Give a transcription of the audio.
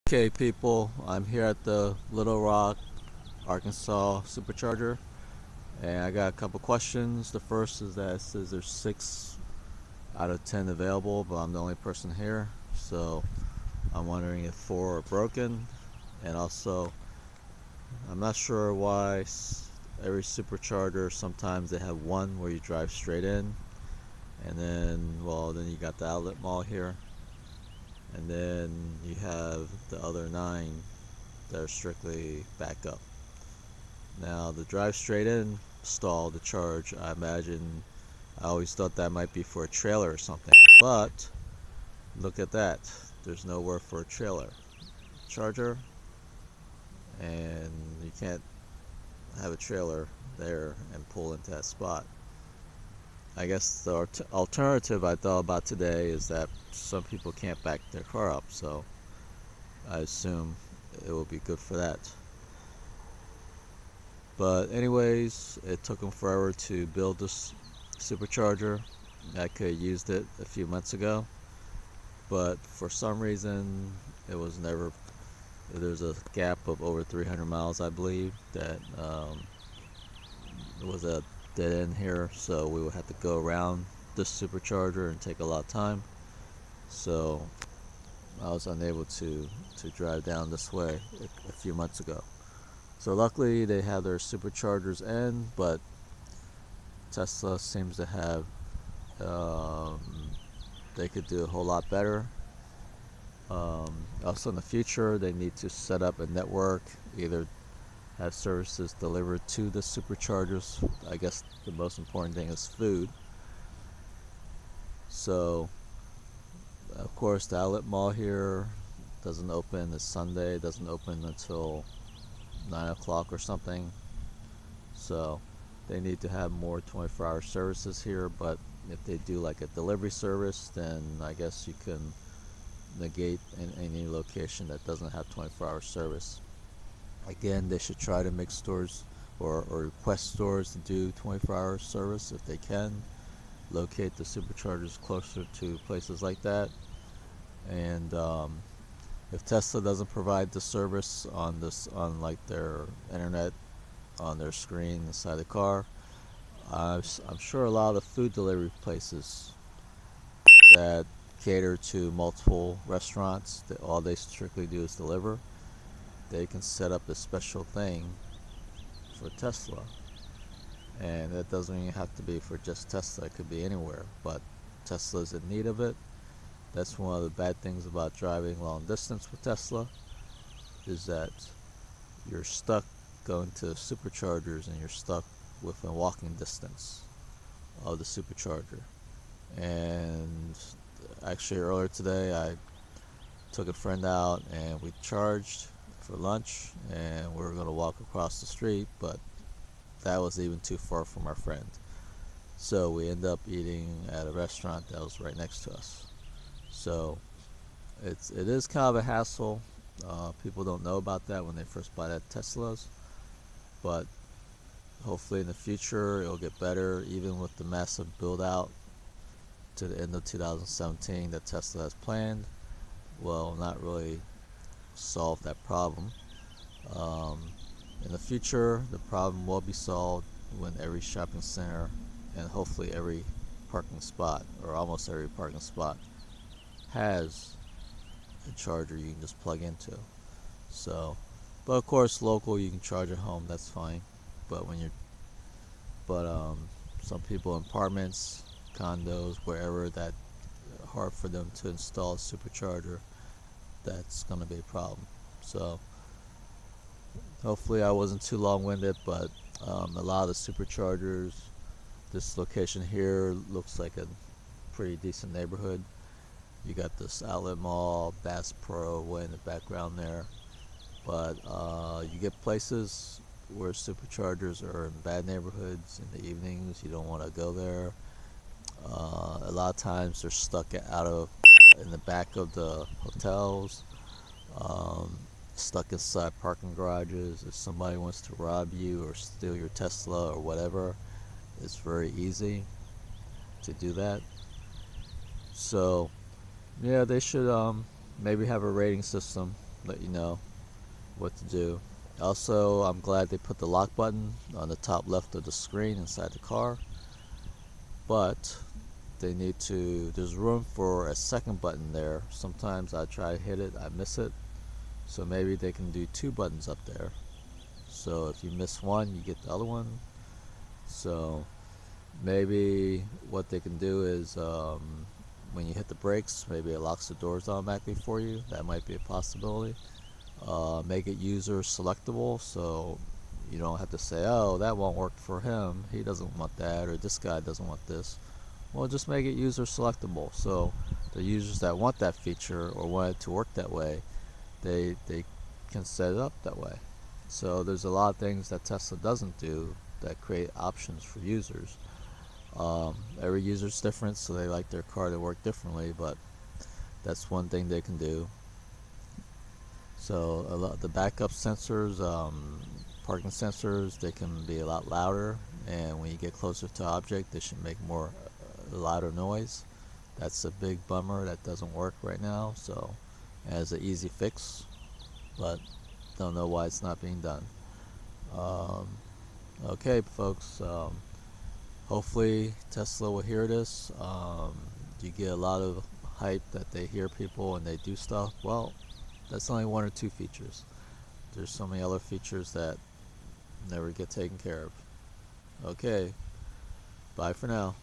Okay, people, I'm here at the Little Rock, Arkansas Supercharger, and I got a couple questions. The first is that it says there's 6 out of 10 available, but I'm the only person here, so I'm wondering if 4 are broken. And also, I'm not sure why every supercharger, sometimes they have one where you drive straight in, and then you got the outlet mall here, and then you have the other 9 that are strictly backup. Now the drive straight in stall to charge, I always thought that might be for a trailer or something. But look at that. There's nowhere for a trailer charger, and you can't have a trailer there and pull into that spot. I guess the alternative I thought about today is that some people can't back their car up, so I assume it will be good for that. But anyways, it took them forever to build this supercharger. I could have used it a few months ago, but for some reason it was never. There's a gap of over 300 miles, I believe, that it was a dead end here, so we would have to go around this supercharger and take a lot of time. So I was unable to drive down this way a few months ago. So luckily they have their superchargers in, but Tesla seems to have um, they could do a whole lot better. Also in the future, they need to set up a network, either have services delivered to the superchargers. I guess the most important thing is food. So, of course, the outlet mall here doesn't open this Sunday. It doesn't open until 9 o'clock or something. So, they need to have more 24-hour services here. But if they do like a delivery service, then I guess you can negate in any location that doesn't have 24-hour service. Again, they should try to make stores or request stores to do 24-hour service if they can. Locate the superchargers closer to places like that. And if Tesla doesn't provide the service on like their internet on their screen inside the car, I'm sure a lot of the food delivery places that cater to multiple restaurants, that all they strictly do is deliver, they can set up a special thing for Tesla. And it doesn't even have to be for just Tesla, it could be anywhere. But Tesla's in need of it. That's one of the bad things about driving long distance with Tesla, is that you're stuck going to superchargers and you're stuck within walking distance of the supercharger. And actually earlier today I took a friend out and we charged for lunch, and we were going to walk across the street, but that was even too far from our friend. So we ended up eating at a restaurant that was right next to us. So it is kind of a hassle. People don't know about that when they first buy that Teslas, but hopefully in the future it'll get better, even with the massive build out to the end of 2017 that Tesla has planned. Will not really solve that problem. Um, in the future, the problem will be solved when every shopping center and hopefully every parking spot, or almost every parking spot, has a charger you can just plug into. So, but of course, local you can charge at home. That's fine. But when you're, but some people in apartments, condos, wherever that hard for them to install a supercharger, that's going to be a problem. So hopefully I wasn't too long-winded, but a lot of the superchargers, this location here looks like a pretty decent neighborhood. You got this outlet mall, Bass Pro way in the background there, but you get places where superchargers are in bad neighborhoods in the evenings. You don't want to go there. A lot of times they're stuck out of in the back of the hotels, um, stuck inside parking garages. If somebody wants to rob you or steal your Tesla or whatever, it's very easy to do that. So yeah, they should maybe have a rating system let you know what to do. Also, I'm glad they put the lock button on the top left of the screen inside the car, but they need to, there's room for a second button there. Sometimes I try to hit it, I miss it, so maybe they can do two buttons up there. So if you miss one, you get the other one. So maybe what they can do is when you hit the brakes, maybe it locks the doors automatically for you. That might be a possibility. Make it user selectable, so you don't have to say, oh, that won't work for him, he doesn't want that, or this guy doesn't want this. Well, just make it user selectable, so the users that want that feature or want it to work that way, they can set it up that way. So there's a lot of things that Tesla doesn't do that create options for users. Every user's different, so they like their car to work differently, but that's one thing they can do. So a lot, the backup sensors, parking sensors, they can be a lot louder, and when you get closer to object, they should make more louder noise. That's a big bummer. That doesn't work right now. So as an easy fix, but don't know why it's not being done. Um, okay, folks. Hopefully Tesla will hear this. You get a lot of hype that they hear people and they do stuff. Well, that's only one or two features. There's so many other features that never get taken care of. Okay, bye for now.